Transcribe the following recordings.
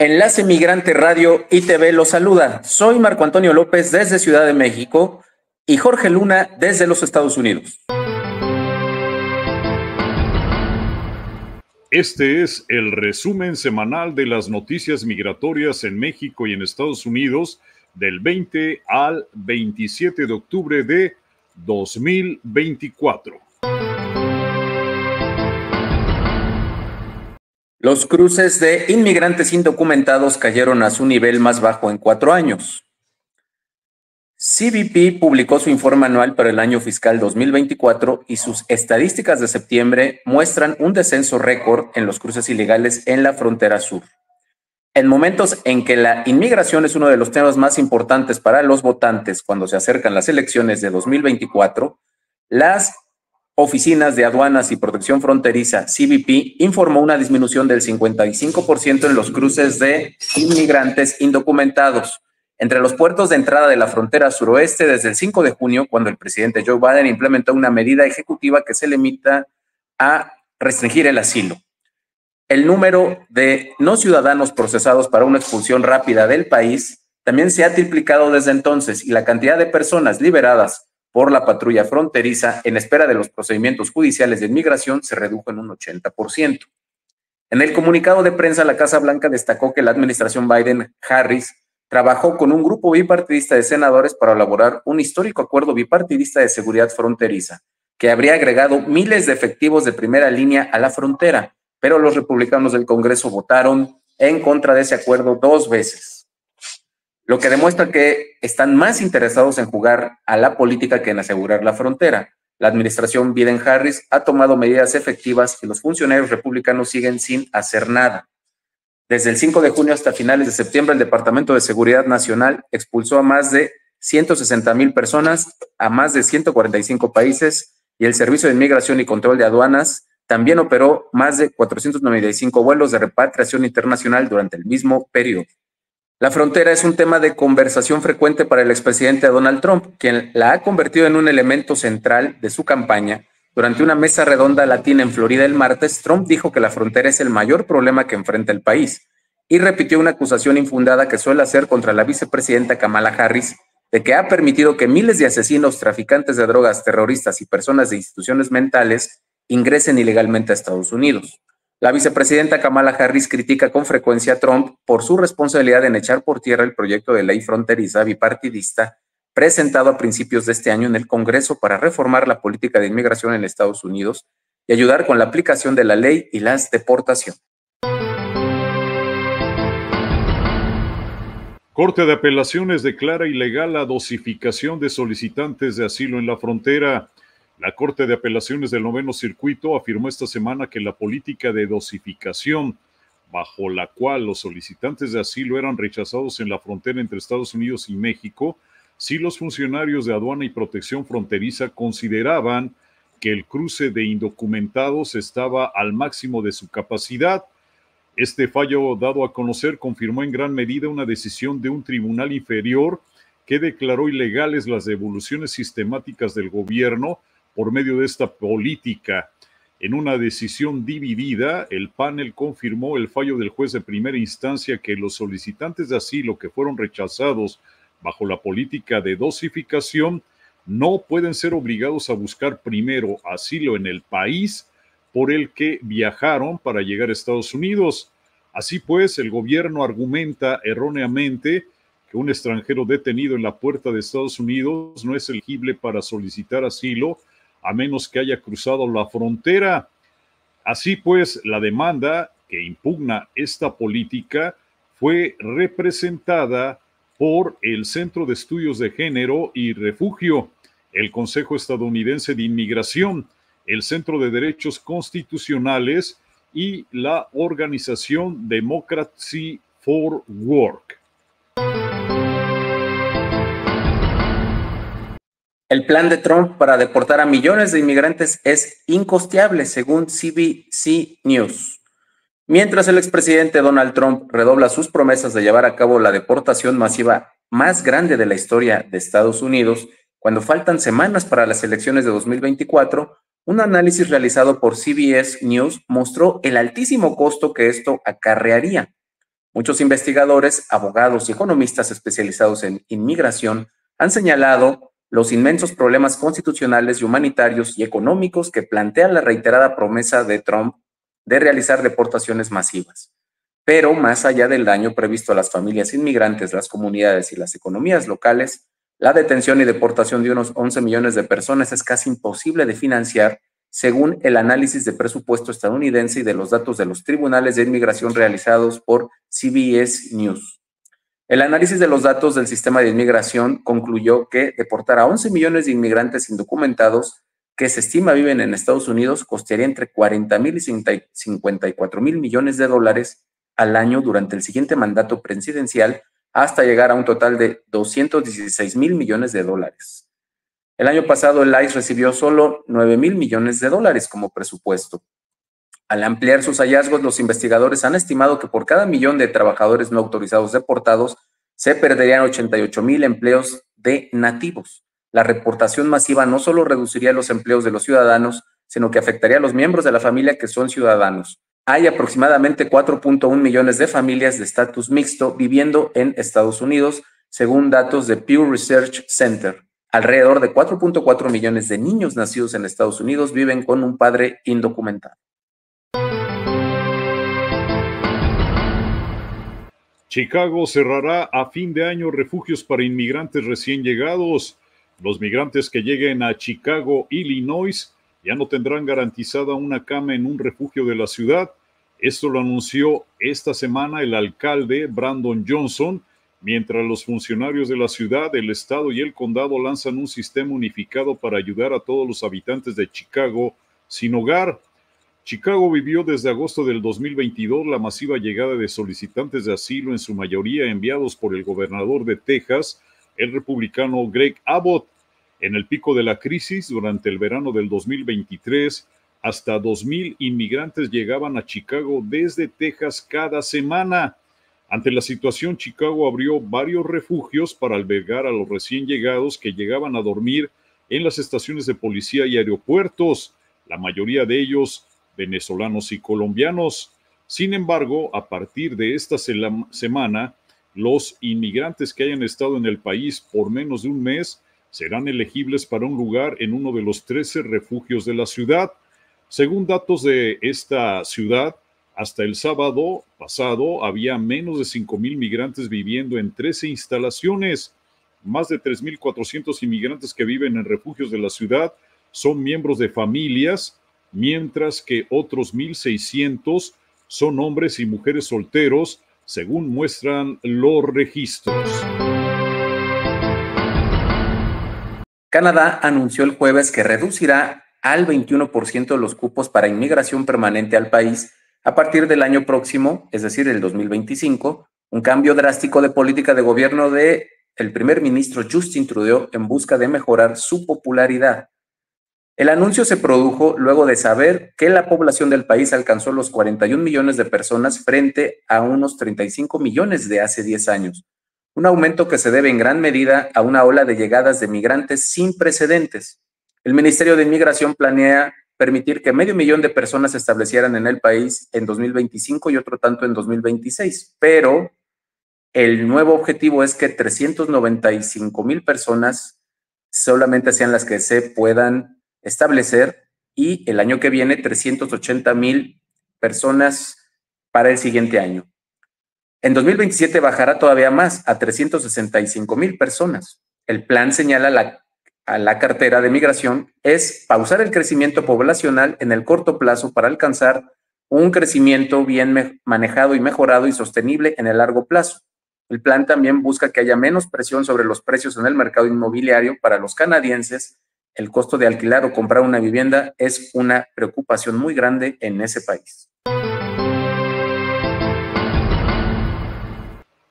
Enlace Migrante Radio y TV los saluda. Soy Marco Antonio López desde Ciudad de México y Jorge Luna desde los Estados Unidos. Este es el resumen semanal de las noticias migratorias en México y en Estados Unidos del 20 al 27 de octubre de 2024. Los cruces de inmigrantes indocumentados cayeron a su nivel más bajo en 4 años. CBP publicó su informe anual para el año fiscal 2024 y sus estadísticas de septiembre muestran un descenso récord en los cruces ilegales en la frontera sur. En momentos en que la inmigración es uno de los temas más importantes para los votantes cuando se acercan las elecciones de 2024, las Oficinas de Aduanas y Protección Fronteriza, CBP, informó una disminución del 55% en los cruces de inmigrantes indocumentados entre los puertos de entrada de la frontera suroeste desde el 5 de junio, cuando el presidente Joe Biden implementó una medida ejecutiva que se limita a restringir el asilo. El número de no ciudadanos procesados para una expulsión rápida del país también se ha triplicado desde entonces y la cantidad de personas liberadas por la patrulla fronteriza en espera de los procedimientos judiciales de inmigración se redujo en un 80%. En el comunicado de prensa, la Casa Blanca destacó que la administración Biden-Harris trabajó con un grupo bipartidista de senadores para elaborar un histórico acuerdo bipartidista de seguridad fronteriza, que habría agregado miles de efectivos de primera línea a la frontera, pero los republicanos del Congreso votaron en contra de ese acuerdo 2 veces. Lo que demuestra que están más interesados en jugar a la política que en asegurar la frontera. La administración Biden-Harris ha tomado medidas efectivas y los funcionarios republicanos siguen sin hacer nada. Desde el 5 de junio hasta finales de septiembre, el Departamento de Seguridad Nacional expulsó a más de 160,000 personas a más de 145 países y el Servicio de Inmigración y Control de Aduanas también operó más de 495 vuelos de repatriación internacional durante el mismo periodo. La frontera es un tema de conversación frecuente para el expresidente Donald Trump, quien la ha convertido en un elemento central de su campaña. Durante una mesa redonda latina en Florida el martes, Trump dijo que la frontera es el mayor problema que enfrenta el país y repitió una acusación infundada que suele hacer contra la vicepresidenta Kamala Harris de que ha permitido que miles de asesinos, traficantes de drogas, terroristas y personas de instituciones mentales ingresen ilegalmente a Estados Unidos. La vicepresidenta Kamala Harris critica con frecuencia a Trump por su responsabilidad en echar por tierra el proyecto de ley fronteriza bipartidista presentado a principios de este año en el Congreso para reformar la política de inmigración en Estados Unidos y ayudar con la aplicación de la ley y las deportaciones. Corte de Apelaciones declara ilegal la dosificación de solicitantes de asilo en la frontera. La Corte de Apelaciones del Noveno Circuito afirmó esta semana que la política de dosificación, bajo la cual los solicitantes de asilo eran rechazados en la frontera entre Estados Unidos y México, si los funcionarios de aduana y protección fronteriza consideraban que el cruce de indocumentados estaba al máximo de su capacidad. Este fallo dado a conocer confirmó en gran medida una decisión de un tribunal inferior que declaró ilegales las devoluciones sistemáticas del gobierno por medio de esta política. En una decisión dividida, el panel confirmó el fallo del juez de primera instancia que los solicitantes de asilo que fueron rechazados bajo la política de dosificación no pueden ser obligados a buscar primero asilo en el país por el que viajaron para llegar a Estados Unidos. Así pues, el gobierno argumenta erróneamente que un extranjero detenido en la puerta de Estados Unidos no es elegible para solicitar asilo a menos que haya cruzado la frontera. Así pues, la demanda que impugna esta política fue representada por el Centro de Estudios de Género y Refugio, el Consejo Estadounidense de Inmigración, el Centro de Derechos Constitucionales y la organización Democracy for Work. El plan de Trump para deportar a millones de inmigrantes es incosteable, según CBC News. Mientras el expresidente Donald Trump redobla sus promesas de llevar a cabo la deportación masiva más grande de la historia de Estados Unidos, cuando faltan semanas para las elecciones de 2024, un análisis realizado por CBS News mostró el altísimo costo que esto acarrearía. Muchos investigadores, abogados y economistas especializados en inmigración han señalado los inmensos problemas constitucionales y humanitarios y económicos que plantea la reiterada promesa de Trump de realizar deportaciones masivas. Pero más allá del daño previsto a las familias inmigrantes, las comunidades y las economías locales, la detención y deportación de unos 11 millones de personas es casi imposible de financiar, según el análisis de presupuesto estadounidense y de los datos de los tribunales de inmigración realizados por CBS News. El análisis de los datos del sistema de inmigración concluyó que deportar a 11 millones de inmigrantes indocumentados que se estima viven en Estados Unidos costaría entre 40,000 y 54,000 millones de dólares al año durante el siguiente mandato presidencial, hasta llegar a un total de 216,000 millones de dólares. El año pasado el ICE recibió solo 9,000 millones de dólares como presupuesto. Al ampliar sus hallazgos, los investigadores han estimado que por cada millón de trabajadores no autorizados deportados se perderían 88,000 empleos de nativos. La reportación masiva no solo reduciría los empleos de los ciudadanos, sino que afectaría a los miembros de la familia que son ciudadanos. Hay aproximadamente 4,1 millones de familias de estatus mixto viviendo en Estados Unidos, según datos de Pew Research Center. Alrededor de 4,4 millones de niños nacidos en Estados Unidos viven con un padre indocumentado. Chicago cerrará a fin de año refugios para inmigrantes recién llegados. Los migrantes que lleguen a Chicago, Illinois, ya no tendrán garantizada una cama en un refugio de la ciudad. Esto lo anunció esta semana el alcalde Brandon Johnson, mientras los funcionarios de la ciudad, el estado y el condado lanzan un sistema unificado para ayudar a todos los habitantes de Chicago sin hogar. Chicago vivió desde agosto del 2022 la masiva llegada de solicitantes de asilo, en su mayoría enviados por el gobernador de Texas, el republicano Greg Abbott. En el pico de la crisis, durante el verano del 2023, hasta 2,000 inmigrantes llegaban a Chicago desde Texas cada semana. Ante la situación, Chicago abrió varios refugios para albergar a los recién llegados que llegaban a dormir en las estaciones de policía y aeropuertos, la mayoría de ellos venezolanos y colombianos. Sin embargo, a partir de esta semana, los inmigrantes que hayan estado en el país por menos de un mes serán elegibles para un lugar en uno de los 13 refugios de la ciudad. Según datos de esta ciudad, hasta el sábado pasado había menos de 5,000 migrantes viviendo en 13 instalaciones. Más de 3,400 inmigrantes que viven en refugios de la ciudad son miembros de familias, mientras que otros 1,600 son hombres y mujeres solteros, según muestran los registros. Canadá anunció el jueves que reducirá al 21% los cupos para inmigración permanente al país a partir del año próximo, es decir, el 2025, un cambio drástico de política de gobierno del primer ministro Justin Trudeau en busca de mejorar su popularidad. El anuncio se produjo luego de saber que la población del país alcanzó los 41 millones de personas frente a unos 35 millones de hace 10 años, un aumento que se debe en gran medida a una ola de llegadas de migrantes sin precedentes. El Ministerio de Inmigración planea permitir que 500,000 de personas se establecieran en el país en 2025 y otro tanto en 2026, pero el nuevo objetivo es que 395,000 personas solamente sean las que se puedan establecer, y el año que viene 380,000 personas para el siguiente año. En 2027 bajará todavía más, a 365,000 personas. El plan, señala a la cartera de migración, es pausar el crecimiento poblacional en el corto plazo para alcanzar un crecimiento bien manejado y mejorado y sostenible en el largo plazo. El plan también busca que haya menos presión sobre los precios en el mercado inmobiliario. Para los canadienses, el costo de alquilar o comprar una vivienda es una preocupación muy grande en ese país.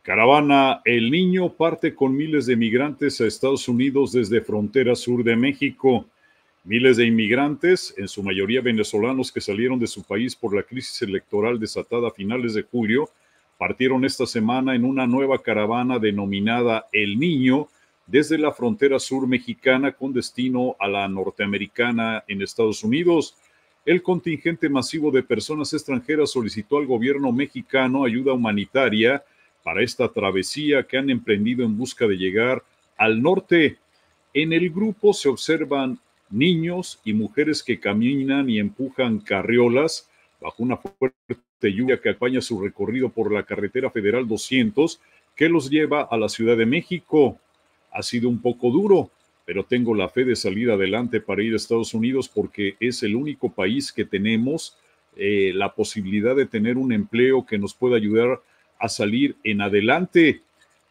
Caravana El Niño parte con miles de migrantes a Estados Unidos desde frontera sur de México. Miles de inmigrantes, en su mayoría venezolanos que salieron de su país por la crisis electoral desatada a finales de julio, partieron esta semana en una nueva caravana denominada El Niño desde la frontera sur mexicana con destino a la norteamericana en Estados Unidos. el contingente masivo de personas extranjeras solicitó al gobierno mexicano ayuda humanitaria para esta travesía que han emprendido en busca de llegar al norte. En el grupo se observan niños y mujeres que caminan y empujan carriolas bajo una fuerte lluvia que acompaña su recorrido por la carretera federal 200 que los lleva a la Ciudad de México. Ha sido un poco duro, pero tengo la fe de salir adelante para ir a Estados Unidos porque es el único país que tenemos la posibilidad de tener un empleo que nos pueda ayudar a salir en adelante.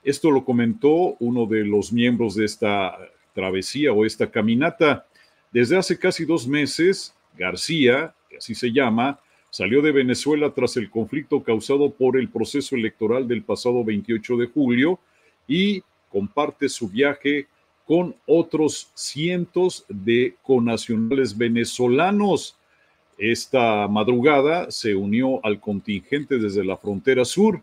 Esto lo comentó uno de los miembros de esta travesía o esta caminata. Desde hace casi 2 meses, García, que así se llama, salió de Venezuela tras el conflicto causado por el proceso electoral del pasado 28 de julio y comparte su viaje con otros cientos de connacionales venezolanos. Esta madrugada se unió al contingente desde la frontera sur.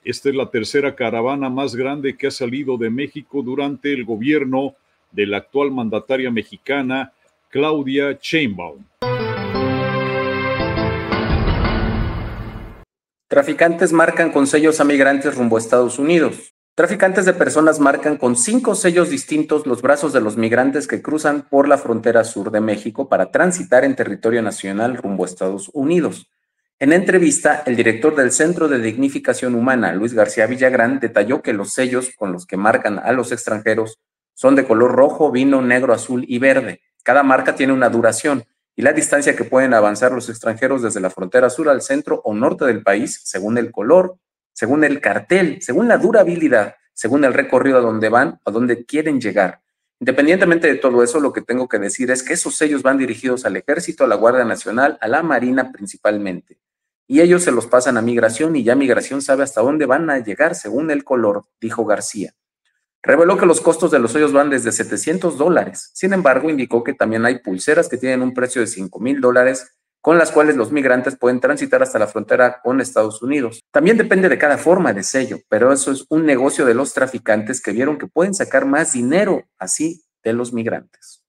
Esta es la tercera caravana más grande que ha salido de México durante el gobierno de la actual mandataria mexicana, Claudia Sheinbaum. Traficantes marcan con sellos a migrantes rumbo a Estados Unidos. Traficantes de personas marcan con 5 sellos distintos los brazos de los migrantes que cruzan por la frontera sur de México para transitar en territorio nacional rumbo a Estados Unidos. En entrevista, el director del Centro de Dignificación Humana, Luis García Villagrán, detalló que los sellos con los que marcan a los extranjeros son de color rojo, vino, negro, azul y verde. Cada marca tiene una duración y la distancia que pueden avanzar los extranjeros desde la frontera sur al centro o norte del país, según el color, según el cartel, según la durabilidad, según el recorrido a donde van, a donde quieren llegar. Independientemente de todo eso, lo que tengo que decir es que esos sellos van dirigidos al Ejército, a la Guardia Nacional, a la Marina principalmente. Y ellos se los pasan a Migración y ya Migración sabe hasta dónde van a llegar según el color, dijo García. Reveló que los costos de los sellos van desde $700. Sin embargo, indicó que también hay pulseras que tienen un precio de $5,000 con las cuales los migrantes pueden transitar hasta la frontera con Estados Unidos. También depende de cada forma de sello, pero eso es un negocio de los traficantes que vieron que pueden sacar más dinero así de los migrantes.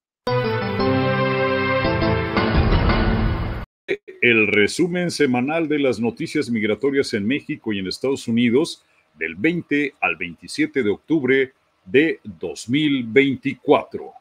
El resumen semanal de las noticias migratorias en México y en Estados Unidos del 20 al 27 de octubre de 2024.